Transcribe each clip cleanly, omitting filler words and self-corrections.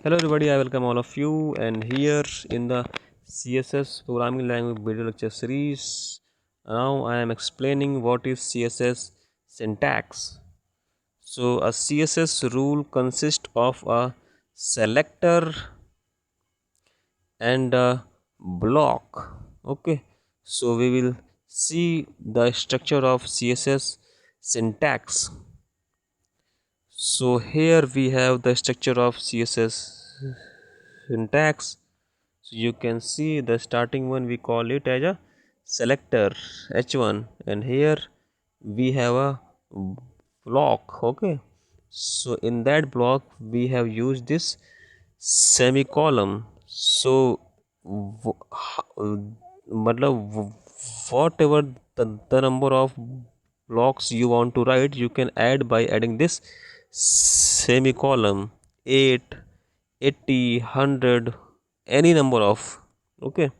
Hello everybody, I welcome all of you, and here in the CSS programming language video lecture series, now I am explaining what is CSS syntax. So a CSS rule consists of a selector and a block. Okay, so we will see the structure of CSS syntax. So here we have the structure of CSS syntax. So you can see the starting one, we call it as a selector h1, and here we have a block. Okay, so in that block we have used this semicolon. So matlab whatever the number of blocks you want to write, you can add by adding this semicolon. 8, 80, 100, any number of. Okay,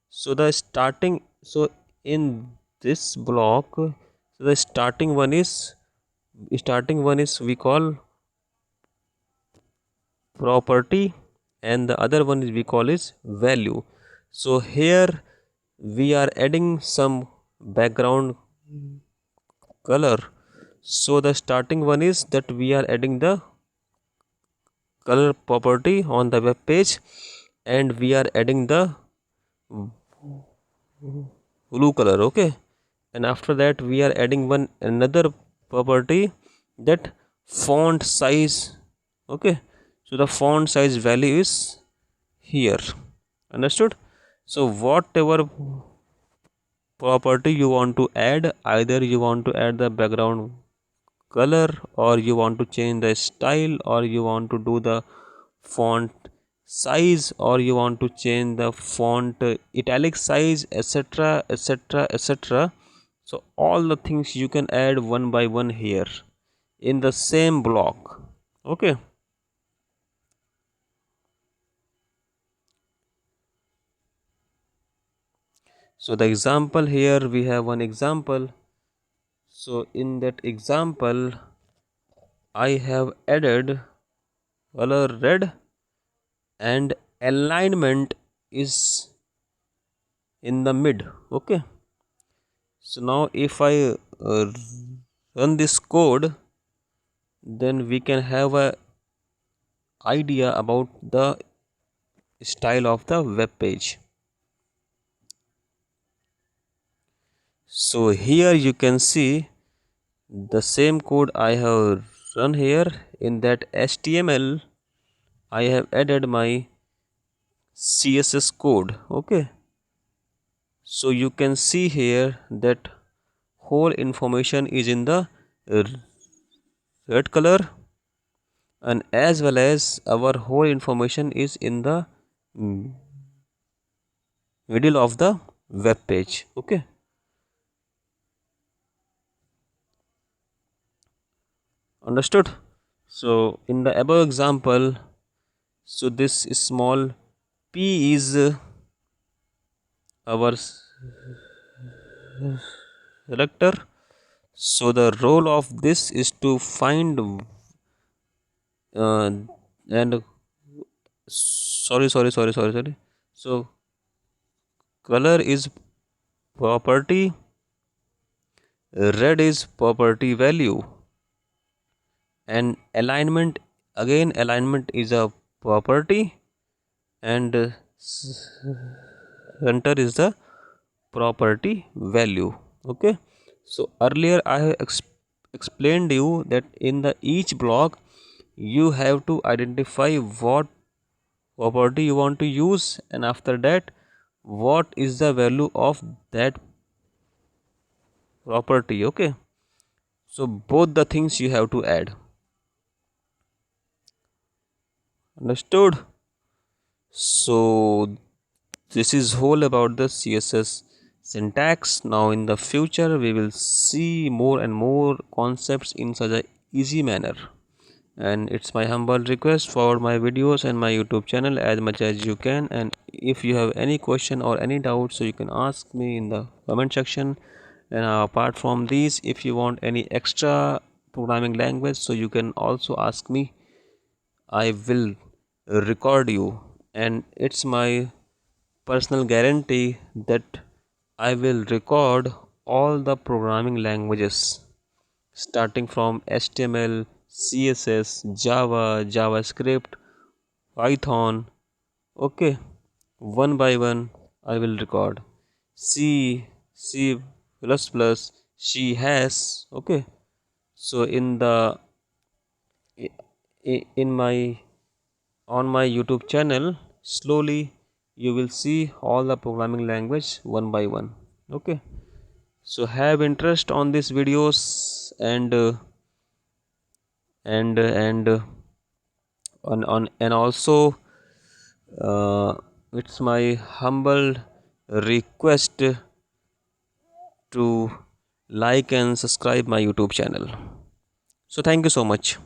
so the starting, so in this block, so the starting one is we call property, and the other one is we call is value. So here we are adding some background color. So the starting one is that we are adding the color property on the web page, and we are adding the blue color. Okay, and after that we are adding one another property, that font size. Okay, so the font size value is here. Understood? So whatever property you want to add, either you want to add the background color, or you want to change the style, or you want to do the font size, or you want to change the font italic size, etc, etc, etc. So all the things you can add one by one here in the same block. Okay, so the example here, we have one example. So in that example I have added color red, and alignment is in the mid. Okay, so now if I run this code, then we can have a idea about the style of the web page. So here you can see the same code I have run here. In that HTML I have added my CSS code. Okay, so you can see here that whole information is in the red color, and as well as our whole information is in the middle of the web page. Okay, understood? So in the above example, so this is small p is our selector. So the role of this is to find and sorry. So color is property, red is property value, and alignment, again alignment is a property, and center is the property value. Okay, so earlier I have explained you that in the each block you have to identify what property you want to use, and after that what is the value of that property. Okay, so both the things you have to add. Understood? So this is whole about the CSS syntax. Now in the future we will see more and more concepts in such a easy manner, and it's my humble request for my videos and my YouTube channel as much as you can. And if you have any question or any doubt, so you can ask me in the comment section. And apart from these, if you want any extra programming language, so you can also ask me. I will record you, and it's my personal guarantee that I will record all the programming languages starting from HTML, CSS, Java, JavaScript, Python. Okay, one by one I will record. C, C plus plus, she has. Okay, so in my on my YouTube channel, slowly you will see all the programming language one by one. Okay, so have interest on these videos, and on and also it's my humble request to like and subscribe my YouTube channel. So thank you so much.